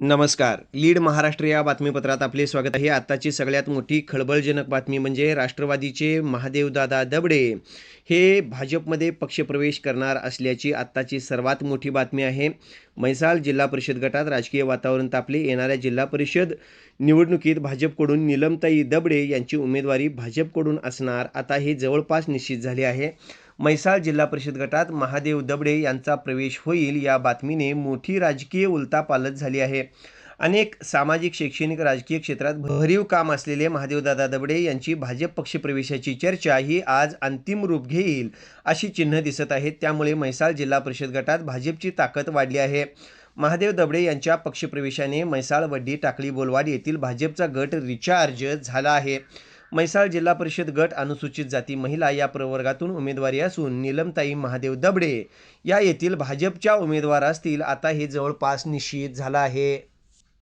नमस्कार. लीड महाराष्ट्र या बातमीपत्रात आपले स्वागत आहे. आत्ताची सगळ्यात मोठी खळबळजनक बातमी म्हणजे राष्ट्रवादीचे महादेवदादा दबडे हे भाजपमध्ये पक्षप्रवेश करणार असल्याची आत्ताची सर्वात मोठी बातमी आहे. म्हैसाळ जिल्हा परिषद गटात राजकीय वातावरण तापले. येणाऱ्या जिल्हा परिषद निवडणुकीत भाजपकडून नीलमताई दबडे यांची उमेदवारी भाजपकडून असणार, आता हे जवळपास निश्चित झाले आहे. म्हैसाळ जिल्हा परिषद गटात महादेव दबडे यांचा प्रवेश होईल या बातमीने मोठी राजकीय उलथापालथ झाली आहे. अनेक सामाजिक, शैक्षणिक, राजकीय क्षेत्रात भरीव काम असलेले महादेवदादा दबडे यांची भाजप पक्षप्रवेशाची चर्चा ही आज अंतिम रूप घेईल अशी चिन्ह दिसत आहेत. त्यामुळे म्हैसाळ जिल्हा परिषद गटात भाजपची ताकद वाढली आहे. महादेव दबडे यांच्या पक्षप्रवेशाने म्हैसाळ, वड्डी, टाकळी, बोलवाड येथील भाजपचा गट रिचार्ज झाला आहे. म्हैसाळ जिल्हा परिषद गट अनुसूचित जाती महिला या प्रवर्गातून उमेदवारी असून नीलमताई महादेव दबडे या येथील भाजपच्या उमेदवार असतील, आता हे जवळपास निश्चित झालं आहे.